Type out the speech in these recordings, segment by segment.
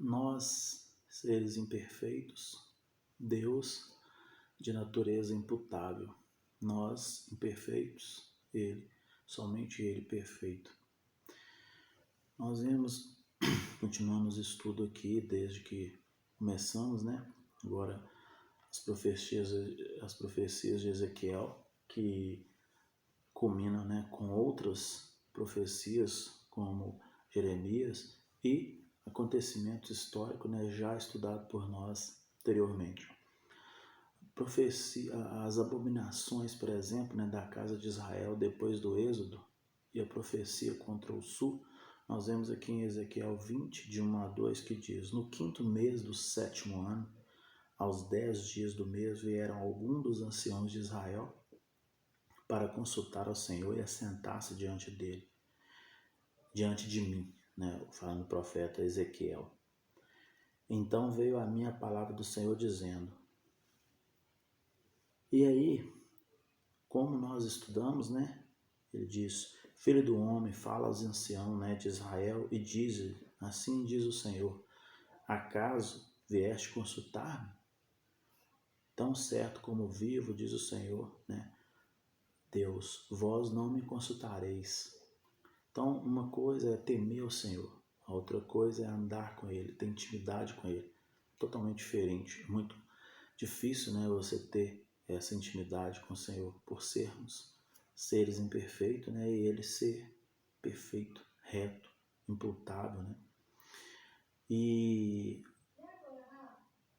nós, seres imperfeitos, Deus de natureza imputável, nós imperfeitos, Ele, somente Ele perfeito. Nós continuamos o estudo aqui desde que começamos, né? Agora as profecias de Ezequiel, que culminam, né, com outras profecias como Jeremias e acontecimentos históricos, né, já estudado por nós anteriormente. As abominações, por exemplo, né, da casa de Israel depois do Êxodo e a profecia contra o sul, nós vemos aqui em Ezequiel 20, de 1 a 2, que diz: No 5º mês do 7º ano, aos 10 dias do mês, vieram alguns dos anciãos de Israel para consultar ao Senhor e assentar-se diante dele, diante de mim, né, falando o profeta Ezequiel. Então veio a minha palavra do Senhor dizendo. E aí, como nós estudamos, né, ele diz: Filho do homem, fala aos anciãos, né, de Israel e diz: assim diz o Senhor, acaso vieste consultar-me? Tão certo como vivo, diz o Senhor, né, Deus, vós não me consultareis. Então, uma coisa é temer o Senhor, a outra coisa é andar com Ele, ter intimidade com Ele. Totalmente diferente. Muito difícil, né, você ter essa intimidade com o Senhor, por sermos seres imperfeitos, né, e Ele ser perfeito, reto, imputável, né. E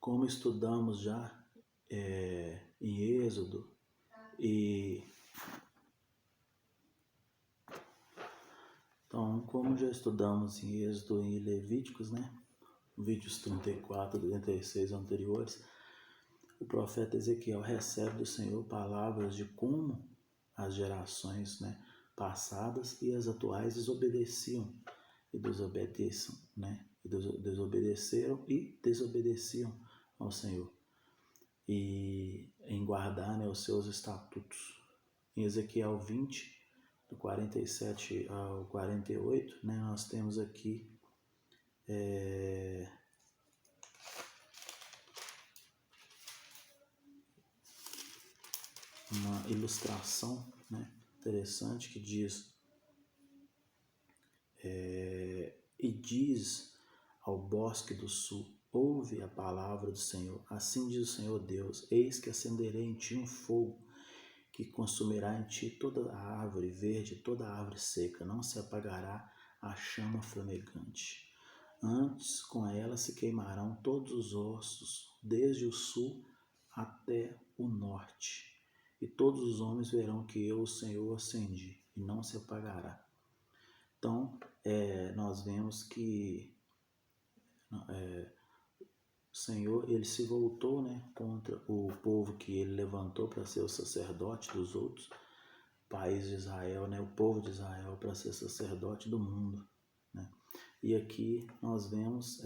como estudamos já em Êxodo Então, como já estudamos em Êxodo e Levíticos, né, vídeos 34 e 36 anteriores, o profeta Ezequiel recebe do Senhor palavras de como as gerações, né, passadas e as atuais desobedeciam e desobedeçam, né, desobedeceram e desobedeciam ao Senhor e em guardar, né, os seus estatutos. Em Ezequiel 20, do 47 ao 48, né, nós temos aqui uma ilustração, né, interessante que diz: e diz ao bosque do sul, ouve a palavra do Senhor, assim diz o Senhor Deus, eis que acenderei em ti um fogo, que consumirá em ti toda a árvore verde, toda a árvore seca, não se apagará a chama flamegante. Antes com ela se queimarão todos os ossos, desde o sul até o norte. E todos os homens verão que eu, o Senhor, acendi, e não se apagará. Então, nós vemos que o Senhor, ele se voltou, né, contra o povo que ele levantou para ser o sacerdote dos outros países de Israel, né, o povo de Israel para ser sacerdote do mundo, né. E aqui nós vemos,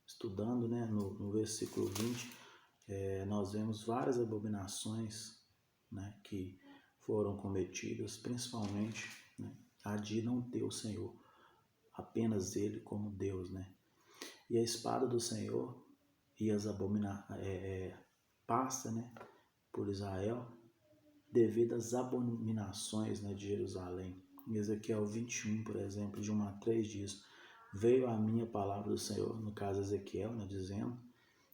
estudando, né, no versículo 20, nós vemos várias abominações, né, que foram cometidas, principalmente, né, a de não ter o Senhor, apenas Ele como Deus, né. E a espada do Senhor e as passa, né, por Israel devido às abominações, né, de Jerusalém. Em Ezequiel 21, por exemplo, de 1 a 3 diz: veio a minha palavra do Senhor, no caso Ezequiel, né,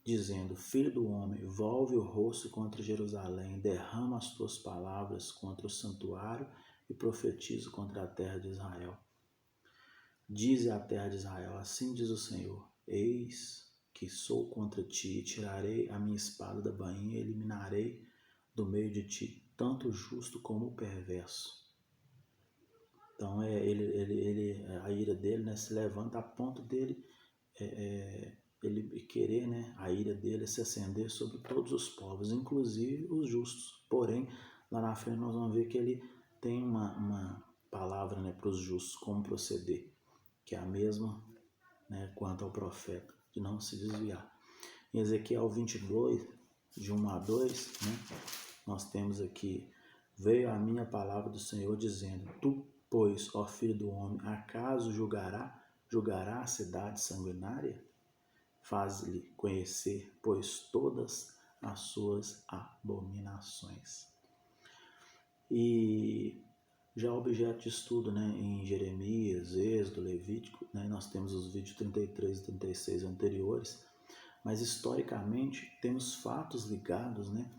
dizendo, filho do homem, volve o rosto contra Jerusalém, derrama as tuas palavras contra o santuário e profetiza contra a terra de Israel. Dize à terra de Israel, assim diz o Senhor, eis que sou contra ti, tirarei a minha espada da bainha e eliminarei do meio de ti tanto o justo como o perverso. Então a ira dele, né, se levanta a ponto dele ele querer, né, a ira dele se acender sobre todos os povos, inclusive os justos. Porém, lá na frente nós vamos ver que ele tem uma palavra, né, para os justos, como proceder, que é a mesma, né, quanto ao profeta, de não se desviar. Em Ezequiel 22, de 1 a 2, né, nós temos aqui: veio a minha palavra do Senhor dizendo, tu, pois, ó filho do homem, acaso julgará julgará a cidade sanguinária? Faz-lhe conhecer, pois, todas as suas abominações. E já objeto de estudo, né, em Jeremias, Êxodo, Levítico, né, nós temos os vídeos 33 e 36 anteriores, mas historicamente temos fatos ligados, né,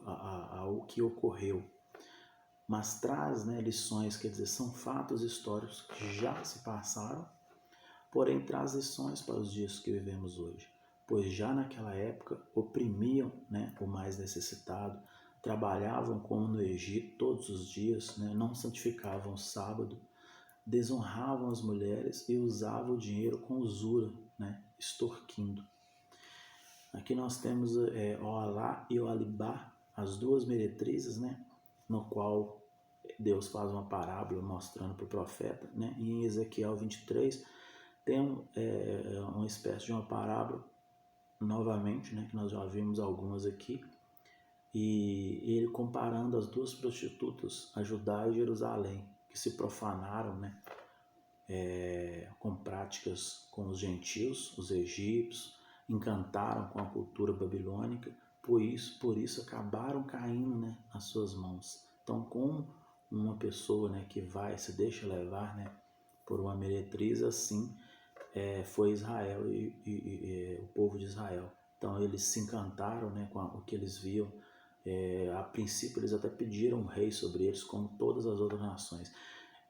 ao que ocorreu, mas traz, né, lições, quer dizer, são fatos históricos que já se passaram, porém traz lições para os dias que vivemos hoje, pois já naquela época oprimiam, né, o mais necessitado, trabalhavam como no Egito todos os dias, né, não santificavam o sábado, desonravam as mulheres e usavam o dinheiro com usura, né, extorquindo. Aqui nós temos Oalá e Oalibá, as duas meretrizes, né, no qual Deus faz uma parábola mostrando para o profeta, né, e em Ezequiel 23 tem uma espécie de uma parábola novamente, né, que nós já vimos algumas aqui, e ele comparando as duas prostitutas, a Judá e Jerusalém, que se profanaram, né, com práticas com os gentios, os egípcios, encantaram com a cultura babilônica, por isso acabaram caindo, né, nas suas mãos. Então, como uma pessoa, né, que se deixa levar, né, por uma meretriz, assim foi Israel e o povo de Israel. Então eles se encantaram, né, com o que eles viam. A princípio eles até pediram um rei sobre eles, como todas as outras nações.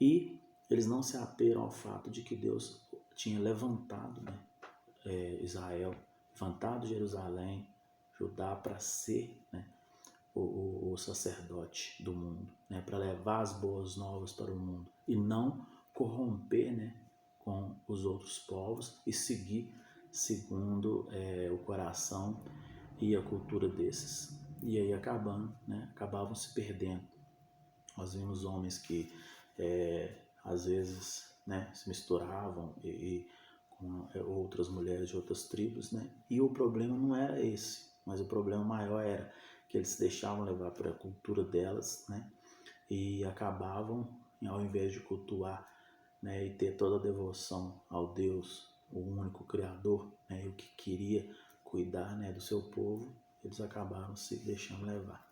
E eles não se ateram ao fato de que Deus tinha levantado, né, Israel, levantado Jerusalém, Judá, para ser, né, o sacerdote do mundo, né, para levar as boas novas para o mundo e não corromper, né, com os outros povos e seguir segundo o coração e a cultura desses. E aí acabavam se perdendo. Nós vimos homens que às vezes, né, se misturavam com outras mulheres de outras tribos, né? E o problema não era esse, mas o problema maior era que eles se deixavam levar pela cultura delas, né? E acabavam, ao invés de cultuar, né, e ter toda a devoção ao Deus, o único Criador, né, e o que queria cuidar, né, do seu povo, eles acabaram se deixando levar.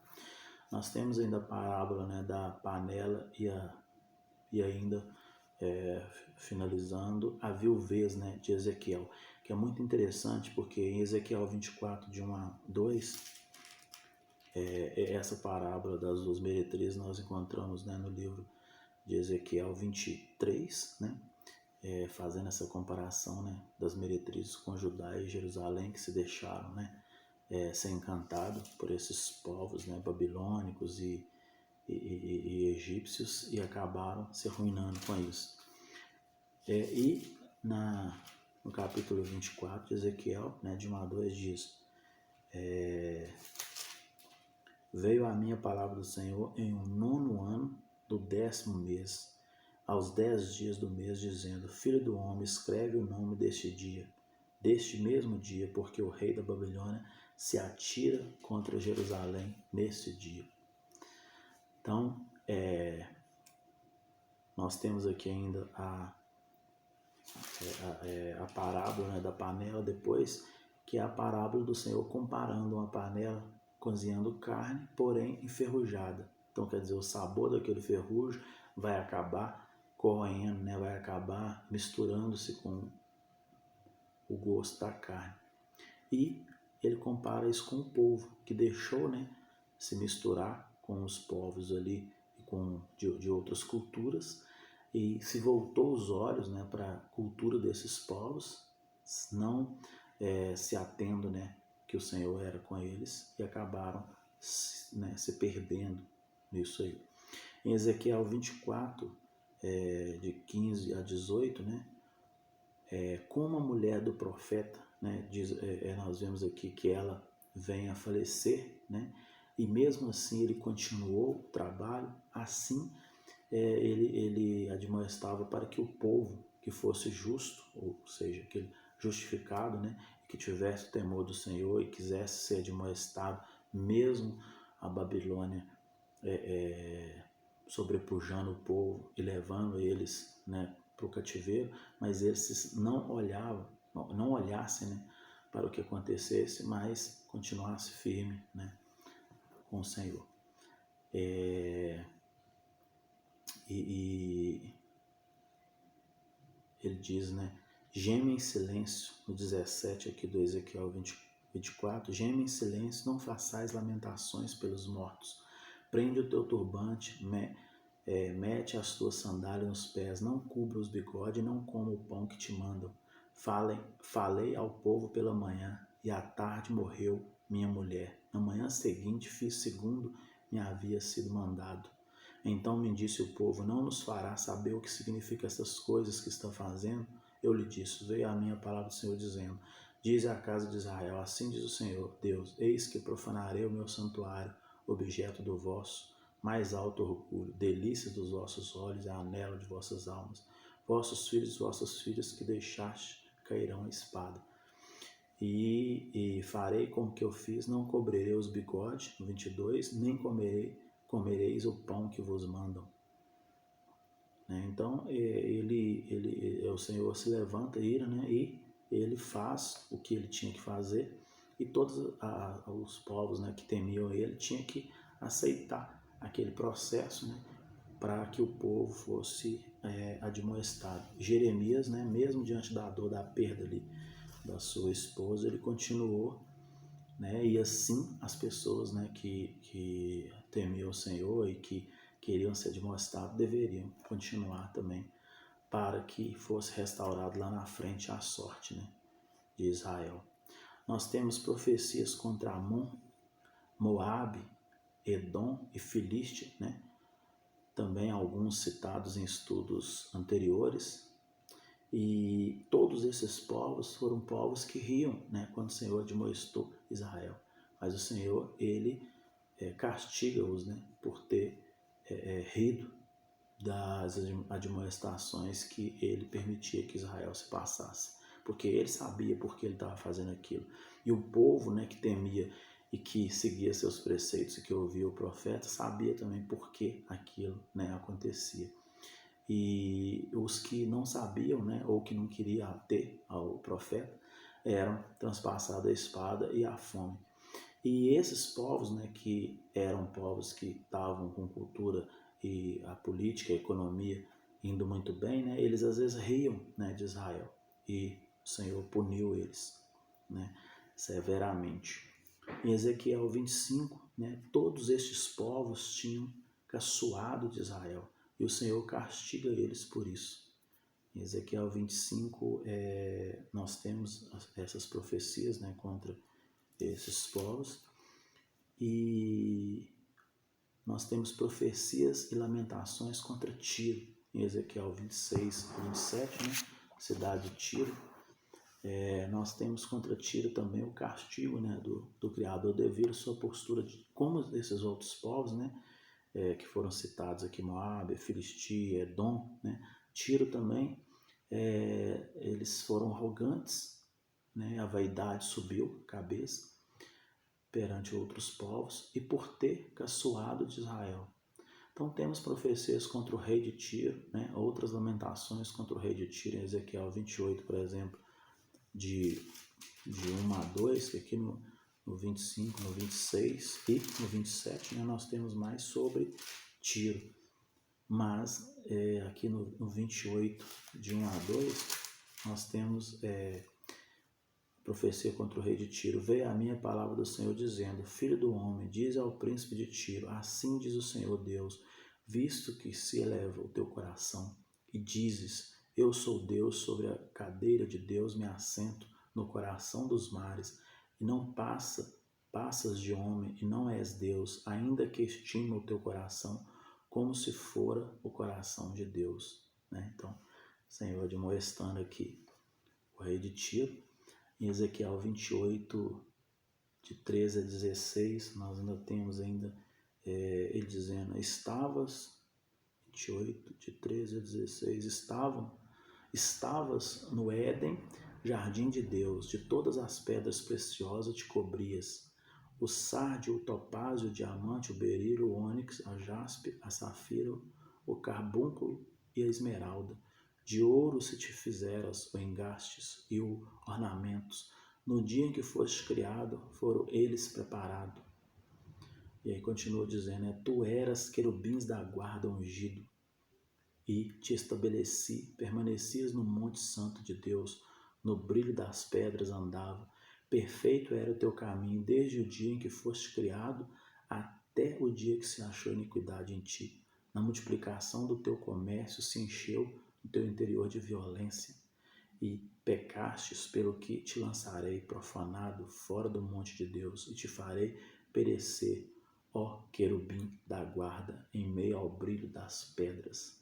Nós temos ainda a parábola, né, da panela e ainda finalizando a viuvez, né, de Ezequiel, que é muito interessante porque em Ezequiel 24, de 1 a 2, essa parábola das duas meretrizes nós encontramos, né, no livro de Ezequiel 23, né, fazendo essa comparação, né, das meretrizes com Judá e Jerusalém, que se deixaram, né, ser encantado por esses povos, né, babilônicos e egípcios, e acabaram se arruinando com isso. E no capítulo 24 de Ezequiel, né, de 1 a 2 diz: veio a minha palavra do Senhor em 9º ano do 10º mês, aos 10 dias do mês, dizendo: filho do homem, escreve o nome deste mesmo dia, porque o rei da Babilônia se atira contra Jerusalém nesse dia. Então, nós temos aqui ainda a parábola, né, da panela depois, que é a parábola do Senhor comparando uma panela cozinhando carne, porém enferrujada. Então, quer dizer, o sabor daquele ferrugem vai acabar corroendo, né, vai acabar misturando-se com o gosto da carne. E ele compara isso com o povo que deixou, né, se misturar com os povos ali de outras culturas e se voltou os olhos, né, para a cultura desses povos, não se atendo, né, que o Senhor era com eles, e acabaram, né, se perdendo nisso aí. Em Ezequiel 24, de 15 a 18, né, como a mulher do profeta, né, nós vemos aqui que ela vem a falecer, né, e mesmo assim ele continuou o trabalho, assim ele admoestava para que o povo que fosse justo, ou seja, aquele justificado, né, que tivesse temor do Senhor e quisesse ser admoestado, mesmo a Babilônia sobrepujando o povo e levando eles, né, para o cativeiro, mas esses não olhassem, né, para o que acontecesse, mas continuasse firme, né, com o Senhor. E ele diz, né, geme em silêncio, no 17 aqui do Ezequiel 24, geme em silêncio, não façais lamentações pelos mortos, prende o teu turbante, mete as tuas sandálias nos pés, não cubra os bigodes, não coma o pão que te mandam. Falei ao povo pela manhã, e à tarde morreu minha mulher. Na manhã seguinte fiz segundo me havia sido mandado. Então me disse o povo, não nos fará saber o que significa essas coisas que está fazendo? Eu lhe disse, veio a minha palavra do Senhor dizendo, diz à casa de Israel, assim diz o Senhor, Deus, eis que profanarei o meu santuário, objeto do vosso mais alto orgulho, delícia dos vossos olhos e anelo de vossas almas. Vossos filhos e vossas filhas que deixaste cairão a espada. E farei como que eu fiz, não cobrirei os bigodes, no 22, nem comereis o pão que vos mandam. Então, o Senhor se levanta, ira, né, e ele faz o que ele tinha que fazer, e todos os povos, né, que temiam ele tinham que aceitar aquele processo, né, para que o povo fosse admoestado. Jeremias, né, mesmo diante da dor, da perda ali da sua esposa, ele continuou, né, e assim as pessoas, né, que temiam o Senhor e que queriam ser admoestados deveriam continuar também, para que fosse restaurado lá na frente a sorte, né, de Israel. Nós temos profecias contra Amon, Moabe, Edom e Filiste, né? Também alguns citados em estudos anteriores. E todos esses povos foram povos que riam, né, quando o Senhor admoestou Israel. Mas o Senhor, ele castiga-os, né, por ter rido das admoestações que ele permitia que Israel se passasse. Porque ele sabia por que ele estava fazendo aquilo. E o povo, né, que temia e que seguia seus preceitos e que ouvia o profeta, sabia também por que aquilo, né, acontecia. E os que não sabiam, né, ou que não queriam ater ao profeta, eram transpassados a espada e a fome. E esses povos, né, que eram povos que estavam com cultura e a política, a economia indo muito bem, né, eles às vezes riam, né, de Israel, e o Senhor puniu eles, né, severamente. Em Ezequiel 25, né, todos estes povos tinham caçoado de Israel, e o Senhor castiga eles por isso. Em Ezequiel 25, nós temos essas profecias, né, contra esses povos, e nós temos profecias e lamentações contra Tiro, em Ezequiel 26 e 27, né, cidade de Tiro. Nós temos contra Tiro também o castigo, né, do Criador devido à sua postura, como esses outros povos, né, que foram citados aqui, Moabe, Filistia, Edom, né, Tiro também, eles foram arrogantes, né, a vaidade subiu a cabeça perante outros povos e por ter caçoado de Israel. Então temos profecias contra o rei de Tiro, né, outras lamentações contra o rei de Tiro, em Ezequiel 28, por exemplo, de 1 a 2, que aqui no 25, no 26 e no 27, né, nós temos mais sobre Tiro. Mas aqui no 28, de 1 a 2, nós temos profecia contra o rei de Tiro. Veio a minha palavra do Senhor dizendo, filho do homem, diz ao príncipe de Tiro, assim diz o Senhor Deus, visto que se eleva o teu coração e dizes, eu sou Deus, sobre a cadeira de Deus me assento no coração dos mares, e não passas de homem e não és Deus, ainda que estima o teu coração como se fora o coração de Deus. Né? Então, o Senhor admoestando aqui o rei de Tiro. Em Ezequiel 28, de 13 a 16, nós ainda temos ele dizendo, 28, de 13 a 16, estavas no Éden, jardim de Deus, de todas as pedras preciosas te cobrias, o sárdio, o topázio, o diamante, o berilo, o ônix, a jaspe, a safira, o carbúnculo e a esmeralda. De ouro se te fizeras o engastes e o ornamentos. No dia em que foste criado, foram eles preparados. E aí continua dizendo, tu eras querubins da guarda ungido, e te estabeleci, permanecias no monte santo de Deus, no brilho das pedras andava. Perfeito era o teu caminho, desde o dia em que foste criado, até o dia que se achou iniquidade em ti. Na multiplicação do teu comércio se encheu o teu interior de violência, e pecastes, pelo que te lançarei profanado fora do monte de Deus, e te farei perecer, ó querubim da guarda, em meio ao brilho das pedras.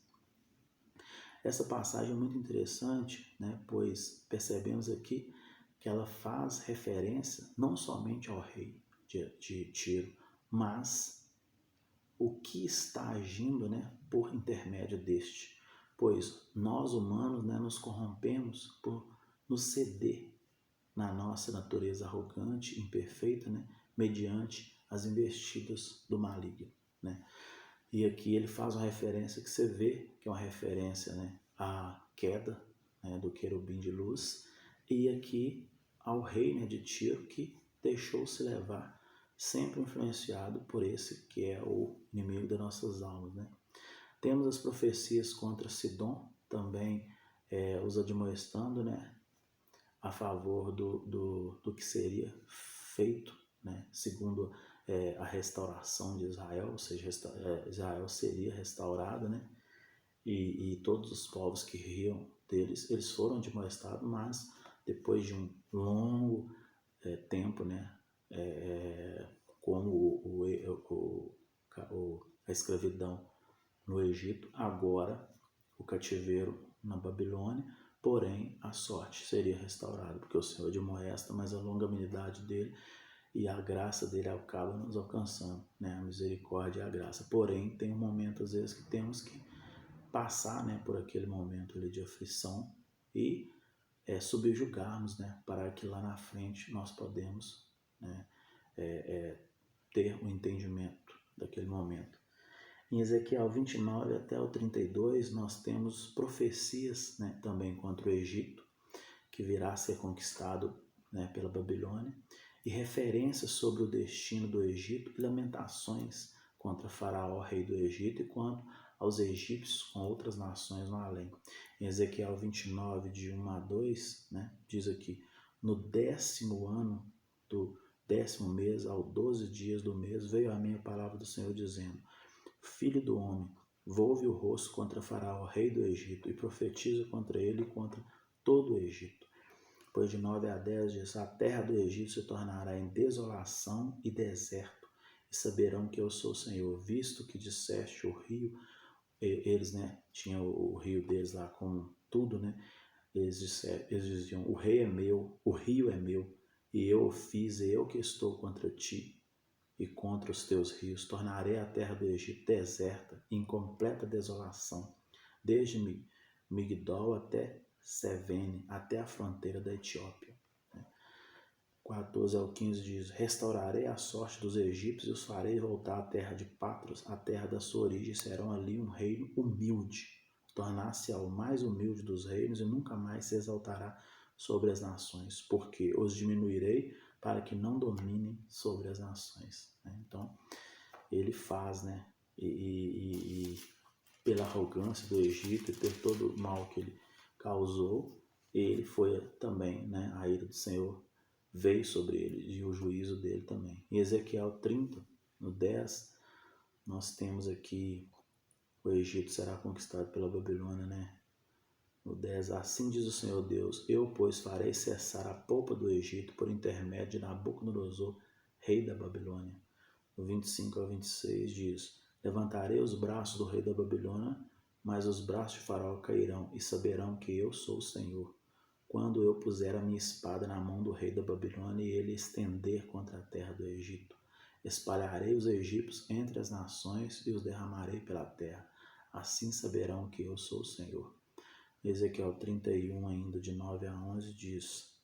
Essa passagem é muito interessante, né, pois percebemos aqui que ela faz referência não somente ao rei de Tiro, mas o que está agindo, né, por intermédio deste. Pois nós humanos, né, nos corrompemos por nos ceder na nossa natureza arrogante, imperfeita, né, mediante as investidas do maligno, né. E aqui ele faz uma referência que você vê que é uma referência, né, à queda, né, do querubim de luz, e aqui ao rei, né, de Tiro, que deixou-se levar, sempre influenciado por esse que é o inimigo das nossas almas, né. Temos as profecias contra Sidom, também os admoestando, né, a favor do que seria feito, né, segundo a restauração de Israel, ou seja, Israel seria restaurado, né, e todos os povos que riam deles, eles foram admoestados, mas depois de um longo tempo, né, como a escravidão no Egito, agora o cativeiro na Babilônia, porém a sorte seria restaurada, porque o Senhor admoesta, mas a longanimidade dele e a graça dele acaba nos alcançando, né? A misericórdia e a graça. Porém, tem um momento às vezes que temos que passar, né, por aquele momento ali de aflição e subjugarmos, né, para que lá na frente nós podemos, né, ter um entendimento daquele momento. Em Ezequiel 29 até o 32, nós temos profecias, né, também contra o Egito, que virá a ser conquistado, né, pela Babilônia, e referências sobre o destino do Egito e lamentações contra Faraó, rei do Egito, e quanto aos egípcios com outras nações no além. Em Ezequiel 29, de 1 a 2, né, diz aqui, no 10º ano do 10º mês, ao 12 dias do mês, veio a minha palavra do Senhor dizendo, filho do homem, volve o rosto contra Faraó, rei do Egito, e profetiza contra ele e contra todo o Egito. Pois de 9 a 10 diz, a terra do Egito se tornará em desolação e deserto, e saberão que eu sou o Senhor, visto que disseste o rio, eles, né, tinham o rio deles lá com tudo, né, eles diziam, o rei é meu, o rio é meu, e eu o fiz, e eu que estou contra ti, e contra os teus rios, tornarei a terra do Egito deserta, em completa desolação, desde Migdol até Sevene, até a fronteira da Etiópia. 14 ao 15 diz, restaurarei a sorte dos egípcios e os farei voltar à terra de Patros, a terra da sua origem, serão ali um reino humilde, tornar-se ao mais humilde dos reinos e nunca mais se exaltará sobre as nações, porque os diminuirei para que não dominem sobre as nações. Então, ele faz, né, e pela arrogância do Egito e por todo o mal que ele causou, ele foi também, né, a ira do Senhor veio sobre ele e o juízo dele também. Em Ezequiel 30, no 10, nós temos aqui o Egito será conquistado pela Babilônia, né? No 10, assim diz o Senhor Deus, eu, pois, farei cessar a polpa do Egito por intermédio de Nabucodonosor, rei da Babilônia. No 25 ao 26 diz, levantarei os braços do rei da Babilônia, mas os braços de Faraó cairão, e saberão que eu sou o Senhor. Quando eu puser a minha espada na mão do rei da Babilônia e ele estender contra a terra do Egito, espalharei os egípcios entre as nações e os derramarei pela terra. Assim saberão que eu sou o Senhor. Ezequiel 31, ainda de 9 a 11, diz,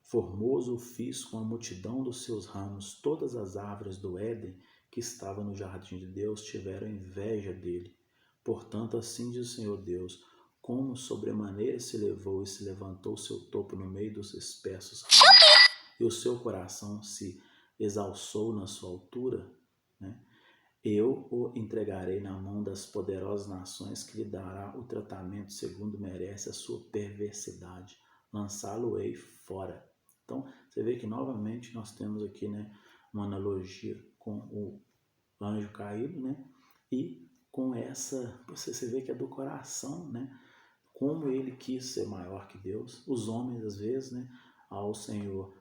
formoso o fiz com a multidão dos seus ramos, todas as árvores do Éden que estavam no jardim de Deus tiveram inveja dele. Portanto, assim diz o Senhor Deus, como sobremaneira se elevou e se levantou seu topo no meio dos espessos e o seu coração se exalçou na sua altura, né? Eu o entregarei na mão das poderosas nações, que lhe dará o tratamento segundo merece a sua perversidade. Lançá-lo-ei fora. Então, você vê que novamente nós temos aqui, né, uma analogia com o anjo caído, né? E com essa, você vê que é do coração, né? Como ele quis ser maior que Deus. Os homens, às vezes, né, ao Senhor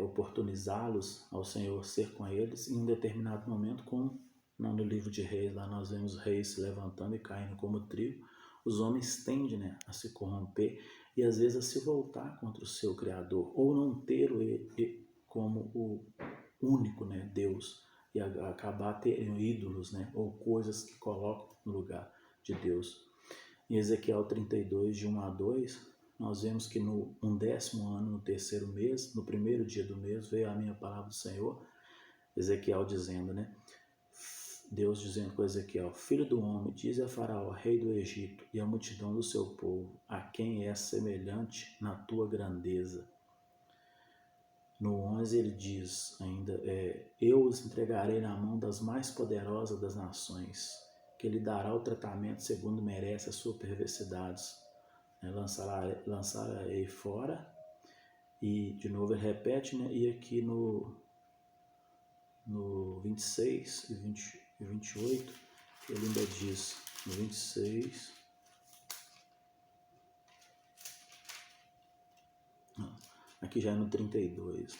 oportunizá-los, ao Senhor ser com eles, em um determinado momento, como no livro de Reis, lá nós vemos reis se levantando e caindo como trigo, os homens tendem, né, a se corromper e às vezes a se voltar contra o seu Criador, ou não ter ele como o único, né, Deus, e acabar tendo ídolos, né, ou coisas que colocam no lugar de Deus. Em Ezequiel 32, de 1 a 2, nós vemos que no 11º ano, no 3º mês, no primeiro dia do mês, veio a minha palavra do Senhor, Ezequiel dizendo, né? Deus dizendo com Ezequiel: Filho do homem, dize a Faraó, rei do Egito, e a multidão do seu povo, a quem é semelhante na tua grandeza. No 11 ele diz ainda, eu os entregarei na mão das mais poderosas das nações, que lhe dará o tratamento segundo merece as suas perversidades. Lançarei fora, e de novo ele repete, né? E aqui no 26 e 28, ele ainda diz, no 26, aqui já é no 32,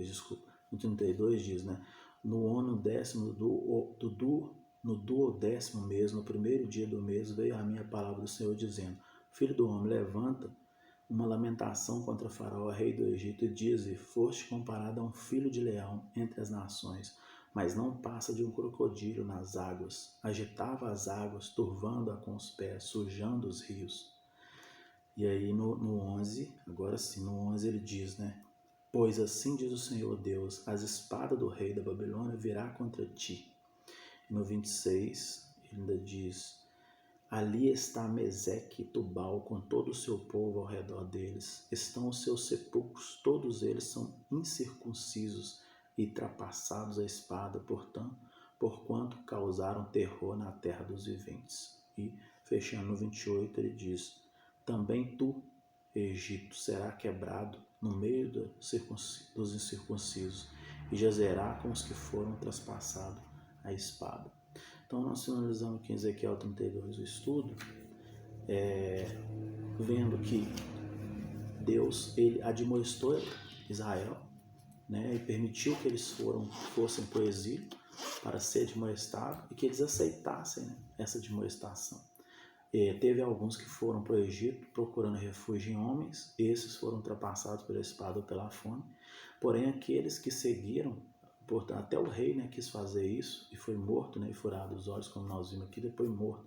desculpa, no 32 diz, né? No ano 10º no 12º mês, no primeiro dia do mês, veio a minha palavra do Senhor dizendo: Filho do homem, levanta uma lamentação contra Faraó, rei do Egito, e diz: foste comparado a um filho de leão entre as nações, mas não passa de um crocodilo nas águas. Agitava as águas, turvando-a com os pés, sujando os rios. E aí no 11, agora sim, no 11 ele diz, né? Pois assim diz o Senhor Deus, as espadas do rei da Babilônia virá contra ti. E no 26 ele ainda diz: ali está Meseque e Tubal com todo o seu povo ao redor deles. Estão os seus sepulcros, todos eles são incircuncisos e trapassados à espada, porquanto causaram terror na terra dos viventes. E fechando no 28 ele diz: também tu, Egito, será quebrado no meio dos incircuncisos e jazerá com os que foram trespassados à espada. Então nós finalizamos aqui em Ezequiel 32 o estudo, vendo que Deus ele admoestou Israel, né, e permitiu que eles fossem para o exílio para ser admoestados e que eles aceitassem, né, essa admoestação. Teve alguns que foram para o Egito procurando refúgio em homens, esses foram ultrapassados pela espada ou pela fome, porém aqueles que seguiram, até o rei, né, quis fazer isso e foi morto, né, e furado os olhos, como nós vimos aqui, depois morto.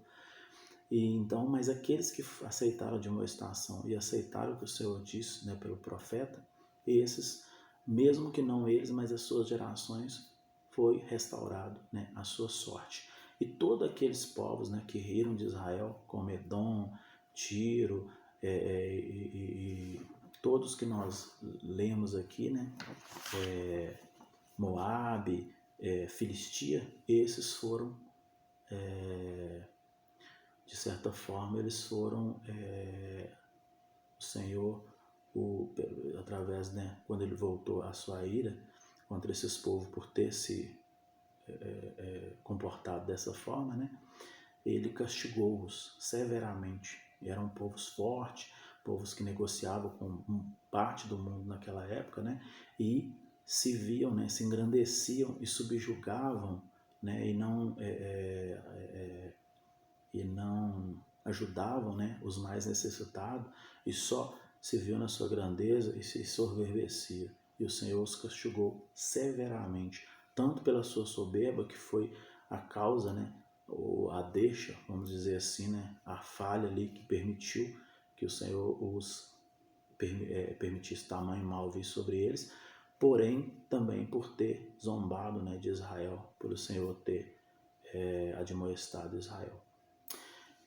E então, mas aqueles que aceitaram a admoestação e aceitaram o que o Senhor disse, né, pelo profeta, esses, mesmo que não eles, mas as suas gerações, foi restaurado, né, a sua sorte. E todos aqueles povos, né, que riram de Israel, como Edom, Tiro, e todos que nós lemos aqui, né, Moabe, Filistia, esses foram, de certa forma, eles foram, o Senhor, através, né, quando ele voltou a sua ira contra esses povos por ter se comportado dessa forma, né, ele castigou-os severamente. E eram povos fortes, povos que negociavam com parte do mundo naquela época, né, e se viam, né, se engrandeciam e subjugavam, né, e não ajudavam, né, os mais necessitados, e só se viu na sua grandeza e se soberbecia. E o Senhor os castigou severamente, tanto pela sua soberba, que foi a causa, né, ou a deixa, vamos dizer assim, né, a falha ali que permitiu que o Senhor os permitisse tamanho mal vir sobre eles, porém também por ter zombado, né, de Israel, por o Senhor ter admoestado Israel.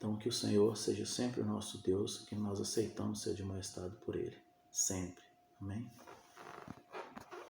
Então, que o Senhor seja sempre o nosso Deus, que nós aceitamos ser admoestado por Ele, sempre. Amém?